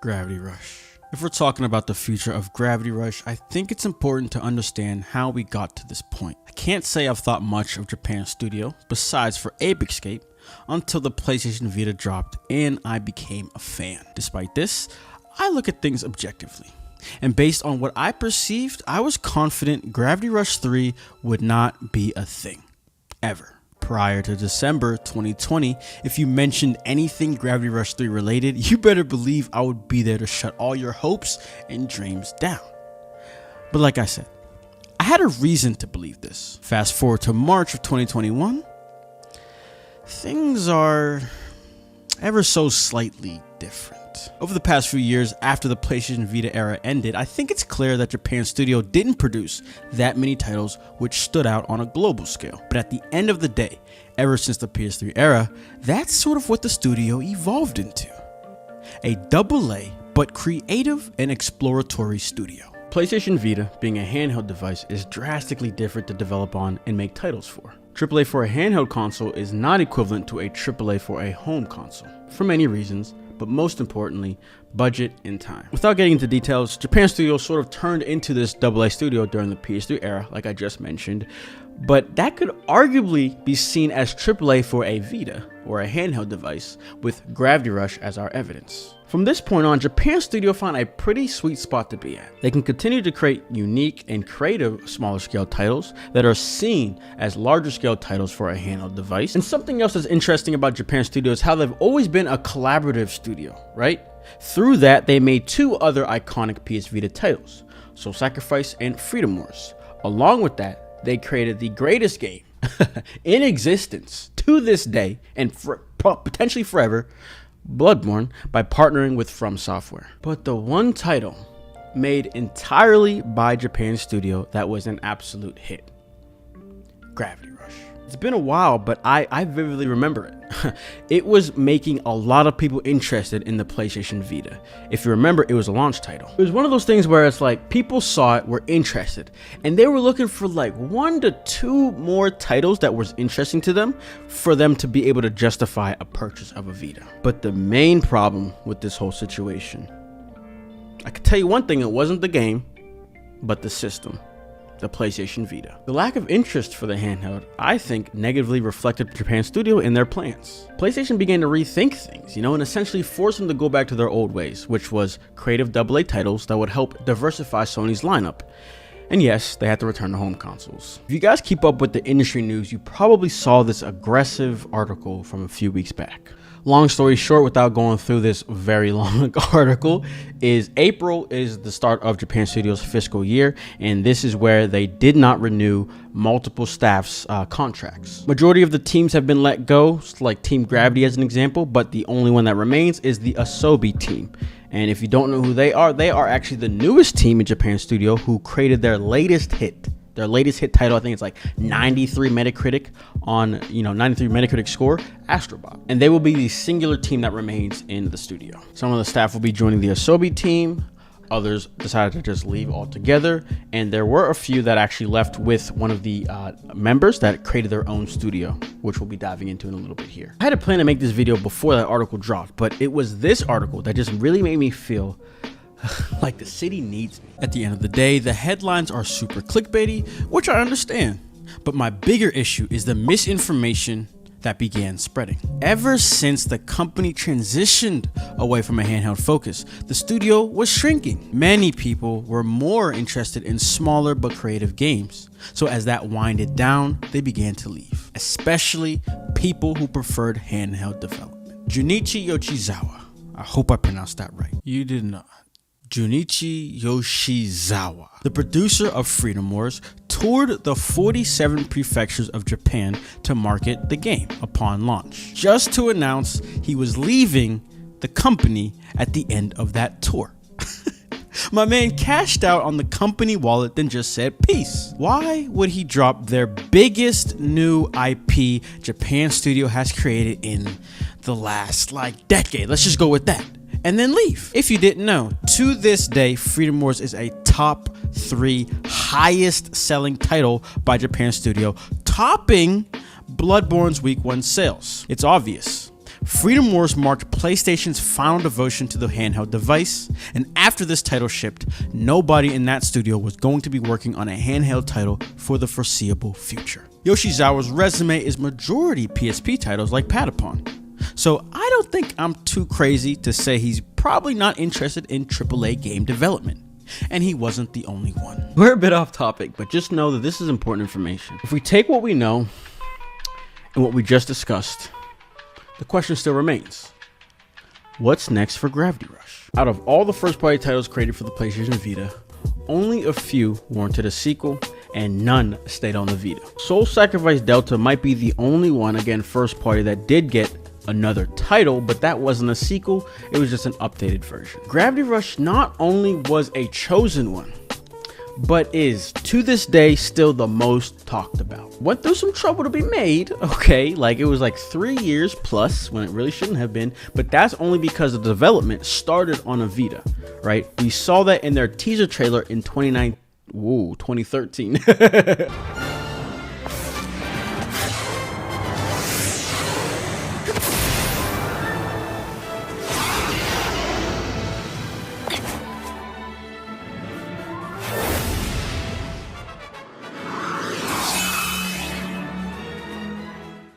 Gravity Rush. If we're talking about the future of Gravity Rush, I think it's important to understand how we got to this point. I can't say I've thought much of Japan's studio, besides for Ape Escape, until the PlayStation Vita dropped and I became a fan. Despite this, I look at things objectively. And based on what I perceived, I was confident Gravity Rush 3 would not be a thing. Ever. Prior to December 2020, if you mentioned anything Gravity Rush 3 related, you better believe I would be there to shut all your hopes and dreams down. But like I said, I had a reason to believe this. Fast forward to March of 2021, things are ever so slightly different. Over the past few years after the PlayStation Vita era ended, I think it's clear that Japan's studio didn't produce that many titles which stood out on a global scale. But at the end of the day, ever since the PS3 era, that's sort of what the studio evolved into. A AA but creative and exploratory studio. PlayStation Vita, being a handheld device, is drastically different to develop on and make titles for. AAA for a handheld console is not equivalent to a AAA for a home console, for many reasons, but most importantly, budget and time. Without getting into details, Japan Studio sort of turned into this AA studio during the PS3 era, like I just mentioned, but that could arguably be seen as AAA for a Vita, or a handheld device, with Gravity Rush as our evidence. From this point on, Japan Studio found a pretty sweet spot to be at. They can continue to create unique and creative smaller scale titles that are seen as larger scale titles for a handheld device. And something else that's interesting about Japan Studio is how they've always been a collaborative studio, right? Through that, they made two other iconic PS Vita titles, Soul Sacrifice and Freedom Wars. Along with that, they created the greatest game in existence to this day and potentially forever, Bloodborne, by partnering with From Software. But the one title made entirely by Japan Studio that was an absolute hit, Gravity Rush. It's been a while, but I vividly remember it. It was making a lot of people interested in the PlayStation Vita. If you remember, it was a launch title. It was one of those things where it's like people saw it, were interested, and they were looking for like 1 to 2 more titles that was interesting to them for them to be able to justify a purchase of a Vita. But the main problem with this whole situation, I can tell you one thing, it wasn't the game, but the system. The PlayStation Vita. The lack of interest for the handheld, I think, negatively reflected Japan Studio in their plans. PlayStation began to rethink things, and essentially force them to go back to their old ways, which was creative AA titles that would help diversify Sony's lineup. And yes, they had to return to home consoles. If you guys keep up with the industry news, you probably saw this aggressive article from a few weeks back. Long story short, without going through this very long article, is April is the start of Japan Studio's fiscal year, and this is where they did not renew multiple staff's contracts. Majority of the teams have been let go, like Team Gravity as an example, but the only one that remains is the Asobi team. And if you don't know who they are actually the newest team in Japan Studio who created their latest hit. Their latest hit title, I think it's like 93 Metacritic on, 93 Metacritic score, Astrobot. And they will be the singular team that remains in the studio. Some of the staff will be joining the Asobi team. Others decided to just leave altogether. And there were a few that actually left with one of the members that created their own studio, which we'll be diving into in a little bit here. I had a plan to make this video before that article dropped, but it was this article that just really made me feel like the city needs me. At the end of the day, the headlines are super clickbaity, which I understand. But my bigger issue is the misinformation that began spreading. Ever since the company transitioned away from a handheld focus, the studio was shrinking. Many people were more interested in smaller but creative games. So as that winded down, they began to leave, especially people who preferred handheld development. Junichi Yoshizawa, I hope I pronounced that right. You did not. Junichi Yoshizawa, the producer of Freedom Wars, toured the 47 prefectures of Japan to market the game upon launch, just to announce he was leaving the company at the end of that tour. My man cashed out on the company wallet, then just said peace. Why would he drop their biggest new IP Japan studio has created in the last decade? Let's just go with that. And then leave. If you didn't know, to this day, Freedom Wars is a top 3 highest selling title by Japan Studio, topping Bloodborne's week 1 sales. It's obvious. Freedom Wars marked PlayStation's final devotion to the handheld device, and after this title shipped, nobody in that studio was going to be working on a handheld title for the foreseeable future. Yoshizawa's resume is majority PSP titles like Patapon. So I don't think I'm too crazy to say he's probably not interested in AAA game development. And he wasn't the only one. We're a bit off topic, but just know that this is important information. If we take what we know and what we just discussed, the question still remains. What's next for Gravity Rush? Out of all the first-party titles created for the PlayStation Vita, only a few warranted a sequel, and none stayed on the Vita. Soul Sacrifice Delta might be the only one, again first-party, that did get another title, but that wasn't a sequel, it was just an updated version. Gravity Rush not only was a chosen one, but is to this day still the most talked about. Went through some trouble to be made, okay, it was 3 years plus when it really shouldn't have been, but that's only because the development started on a Vita, right? We saw that in their teaser trailer in 2013.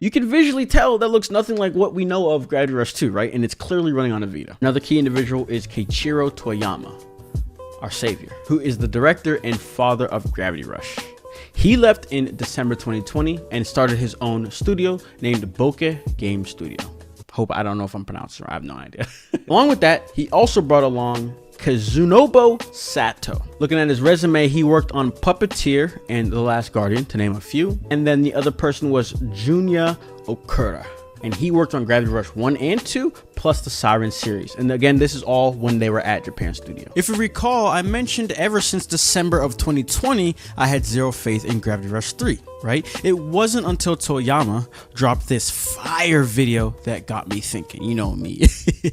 You can visually tell that looks nothing like what we know of Gravity Rush 2, right? And it's clearly running on a Vita. Another key individual is Keiichiro Toyama, our savior, who is the director and father of Gravity Rush. He left in December 2020 and started his own studio named Bokeh Game Studio. I don't know if I'm pronouncing it right, I have no idea. Along with that, he also brought along Kazunobu Sato. Looking at his resume, he worked on Puppeteer and The Last Guardian, to name a few. And then the other person was Junya Okura, and he worked on Gravity Rush 1 and 2, plus the Siren series. And again, this is all when they were at Japan Studio. If you recall, I mentioned ever since December of 2020, I had zero faith in Gravity Rush 3, right? It wasn't until Toyama dropped this fire video that got me thinking, you know me.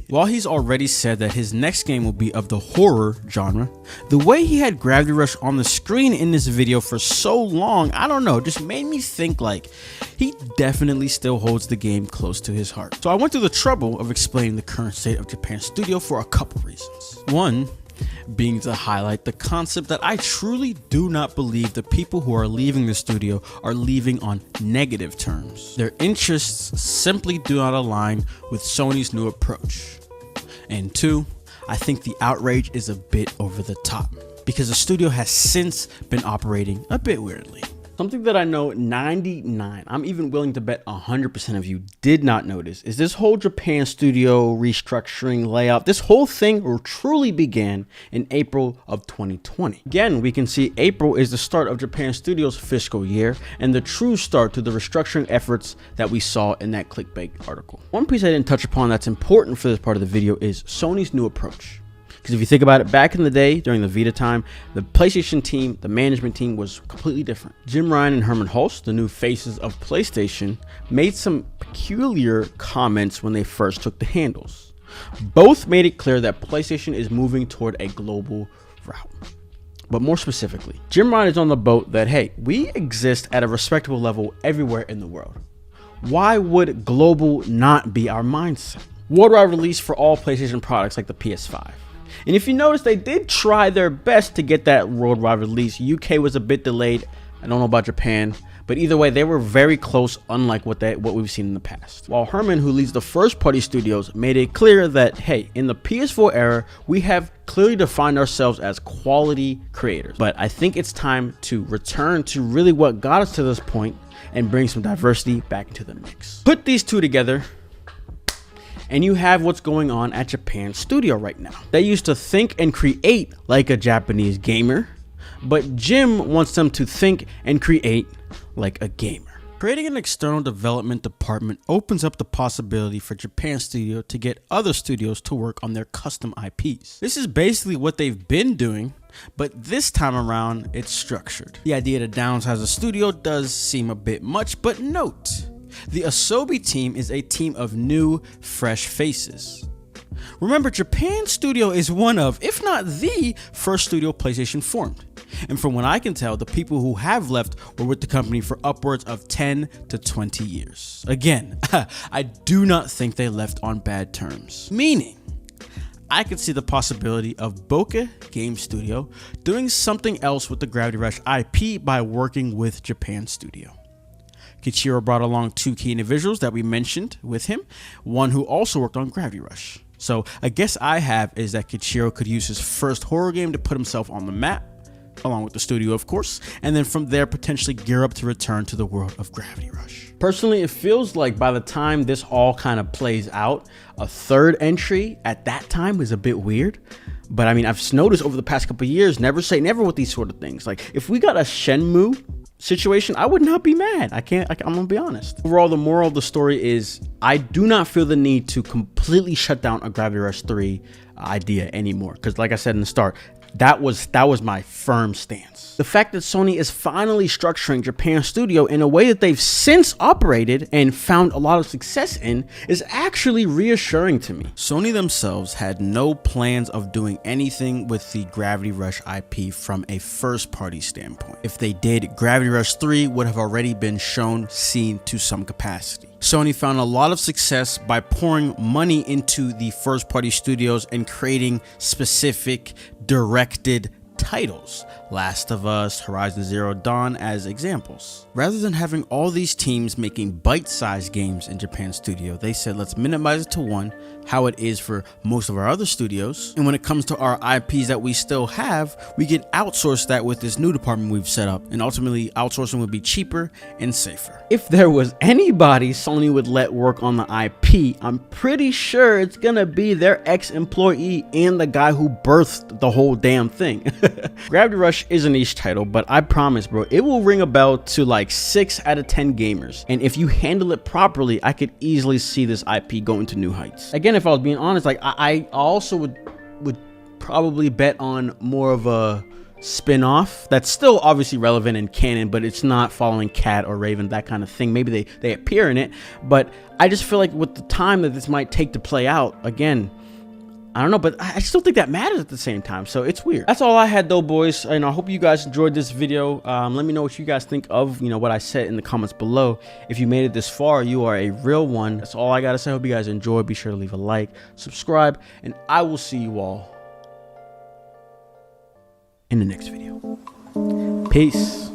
While he's already said that his next game will be of the horror genre, the way he had Gravity Rush on the screen in this video for so long, I don't know, just made me think he definitely still holds the game close to his heart. So I went through the trouble of explaining the current state of Japan Studio for a couple reasons. One being to highlight the concept that I truly do not believe the people who are leaving the studio are leaving on negative terms. Their interests simply do not align with Sony's new approach. And two, I think the outrage is a bit over the top because the studio has since been operating a bit weirdly. Something that I know 99, I'm even willing to bet 100% of you did not notice is this whole Japan Studio restructuring layout. This whole thing truly began in April of 2020. Again, we can see April is the start of Japan Studio's fiscal year and the true start to the restructuring efforts that we saw in that clickbait article. One piece I didn't touch upon that's important for this part of the video is Sony's new approach. Because if you think about it, back in the day, during the Vita time, the PlayStation team, the management team was completely different. Jim Ryan and Herman Hulst, the new faces of PlayStation, made some peculiar comments when they first took the handles. Both made it clear that PlayStation is moving toward a global route. But more specifically, Jim Ryan is on the boat that, hey, we exist at a respectable level everywhere in the world. Why would global not be our mindset? Worldwide release for all PlayStation products like the PS5. And if you notice, they did try their best to get that worldwide release. UK was a bit delayed. I don't know about Japan, But either way, they were very close, unlike what we've seen in the past. While Herman, who leads the first party studios, made it clear that, hey, in the PS4 era, we have clearly defined ourselves as quality creators. But I think it's time to return to really what got us to this point and bring some diversity back into the mix. Put these two together, and you have what's going on at Japan Studio right now. They used to think and create like a Japanese gamer, but Jim wants them to think and create like a gamer. Creating an external development department opens up the possibility for Japan Studio to get other studios to work on their custom IPs. This is basically what they've been doing, but this time around it's structured. The idea to downsize a studio does seem a bit much, but note, the Asobi team is a team of new, fresh faces. Remember, Japan Studio is one of, if not the first studio PlayStation formed. And from what I can tell, the people who have left were with the company for upwards of 10 to 20 years. Again, I do not think they left on bad terms. Meaning, I could see the possibility of Bokeh Game Studio doing something else with the Gravity Rush IP by working with Japan Studio. Keiichiro brought along two key individuals that we mentioned with him, one who also worked on Gravity Rush. So a guess I have is that Keiichiro could use his first horror game to put himself on the map, along with the studio of course, and then from there potentially gear up to return to the world of Gravity Rush. Personally, it feels like by the time this all kind of plays out, a third entry at that time is a bit weird. But I mean, I've noticed over the past couple of years, never say never with these sort of things. Like if we got a Shenmue situation, I would not be mad. I'm gonna be honest. Overall, the moral of the story is I do not feel the need to completely shut down a Gravity Rush 3 idea anymore. Because like I said in the start, that was my firm stance. The fact that Sony is finally structuring Japan Studio in a way that they've since operated and found a lot of success in is actually reassuring to me. Sony themselves had no plans of doing anything with the Gravity Rush IP from a first party standpoint. If they did, Gravity Rush 3 would have already been seen to some capacity. Sony found a lot of success by pouring money into the first party studios and creating specific directed titles, Last of Us, Horizon Zero Dawn as examples. Rather than having all these teams making bite-sized games in Japan Studio, they said let's minimize it to one, how it is for most of our other studios, and when it comes to our IPs that we still have, we can outsource that with this new department we've set up, and ultimately outsourcing would be cheaper and safer. If there was anybody Sony would let work on the IP, I'm pretty sure it's gonna be their ex-employee and the guy who birthed the whole damn thing. Gravity Rush is a niche title, but I promise, bro, it will ring a bell to like 6 out of 10 gamers. And if you handle it properly, I could easily see this IP going to new heights. Again, if I was being honest, like I also would probably bet on more of a spin-off that's still obviously relevant in canon, but it's not following Cat or Raven, that kind of thing. Maybe they appear in it, but I just feel like with the time that this might take to play out, again, I don't know, but I still think that matters at the same time, so it's weird. That's all I had though, boys, and I hope you guys enjoyed this video. Let me know what you guys think of, what I said in the comments below. If you made it this far, you are a real one. That's all I gotta say. I hope you guys enjoy. Be sure to leave a like, subscribe, and I will see you all in the next video. Peace.